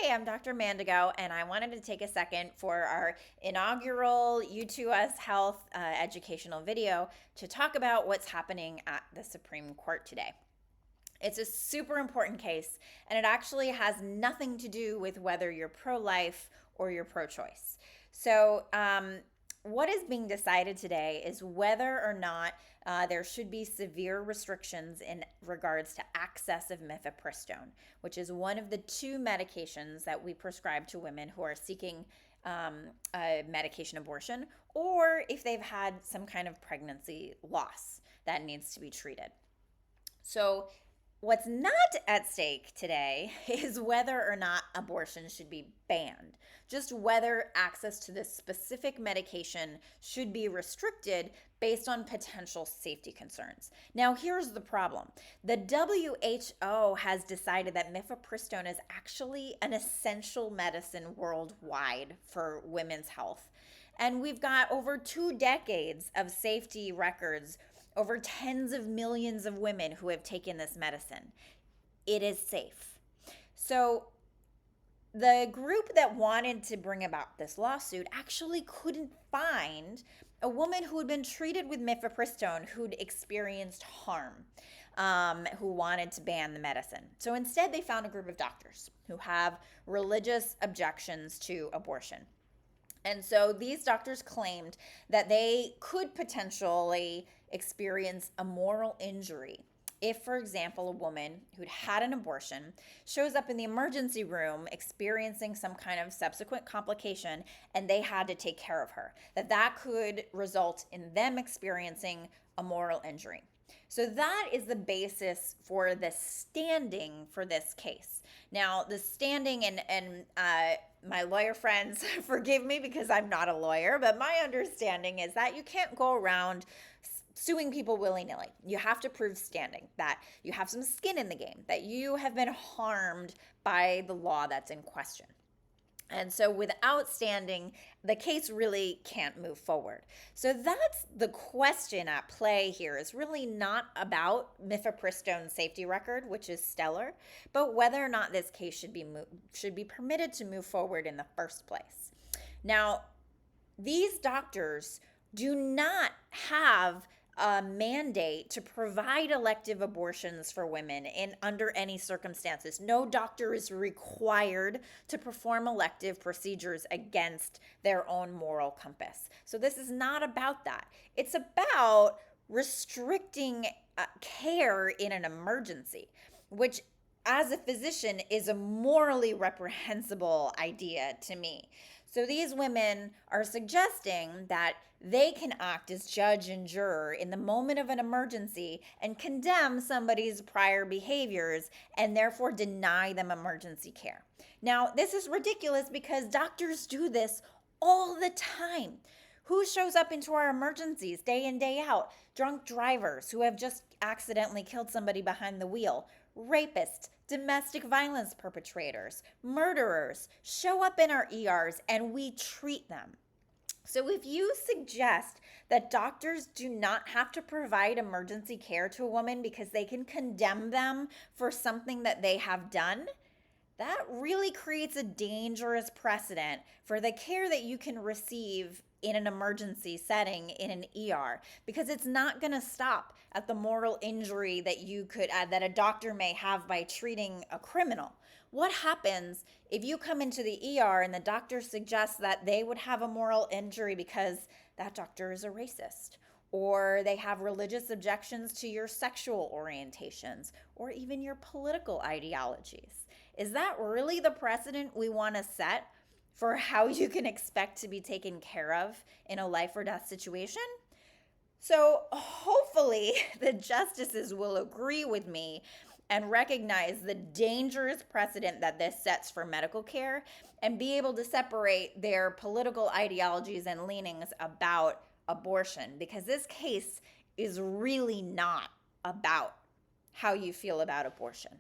Hey, I'm Dr. Mandigo, and I wanted to take a second for our inaugural U2S Health educational video to talk about what's happening at the Supreme Court today. It's a super important case, and it actually has nothing to do with whether you're pro life or you're pro choice. So, what is being decided today is whether or not there should be severe restrictions in regards to access of mifepristone, which is one of the two medications that we prescribe to women who are seeking a medication abortion, or if they've had some kind of pregnancy loss that needs to be treated. So, what's not at stake today is whether or not abortion should be banned, just whether access to this specific medication should be restricted based on potential safety concerns. Now, here's the problem. The WHO has decided that mifepristone is actually an essential medicine worldwide for women's health. And we've got over 2 decades of safety records, over tens of millions of women who have taken this medicine. It is safe. So the group that wanted to bring about this lawsuit actually couldn't find a woman who had been treated with mifepristone who'd experienced harm, who wanted to ban the medicine. So instead, they found a group of doctors who have religious objections to abortion. And so these doctors claimed that they could potentially experience a moral injury if, for example, a woman who'd had an abortion shows up in the emergency room experiencing some kind of subsequent complication and they had to take care of her, that could result in them experiencing a moral injury. So that is the basis for the standing for this case. Now, the standing, and my lawyer friends forgive me because I'm not a lawyer, but my understanding is that you can't go around suing people willy-nilly. You have to prove standing, that you have some skin in the game, that you have been harmed by the law that's in question. And so without standing, the case really can't move forward. So that's the question at play here, is really not about mifepristone's safety record, which is stellar, but whether or not this case should be permitted to move forward in the first place. Now, these doctors do not have a mandate to provide elective abortions for women in under any circumstances. No doctor is required to perform elective procedures against their own moral compass. So this is not about that. It's about restricting care in an emergency, which as a physician is a morally reprehensible idea to me. So these women are suggesting that they can act as judge and juror in the moment of an emergency and condemn somebody's prior behaviors and therefore deny them emergency care. Now, this is ridiculous because doctors do this all the time. Who shows up into our emergencies day in, day out? Drunk drivers who have just accidentally killed somebody behind the wheel, rapists, domestic violence perpetrators, murderers show up in our ERs and we treat them. So if you suggest that doctors do not have to provide emergency care to a woman because they can condemn them for something that they have done, that really creates a dangerous precedent for the care that you can receive in an emergency setting in an ER, because it's not going to stop at the moral injury that that a doctor may have by treating a criminal. What happens if you come into the ER and the doctor suggests that they would have a moral injury because that doctor is a racist, or they have religious objections to your sexual orientations, or even your political ideologies? Is that really the precedent we want to set for how you can expect to be taken care of in a life or death situation? So hopefully the justices will agree with me and recognize the dangerous precedent that this sets for medical care and be able to separate their political ideologies and leanings about abortion, because this case is really not about how you feel about abortion.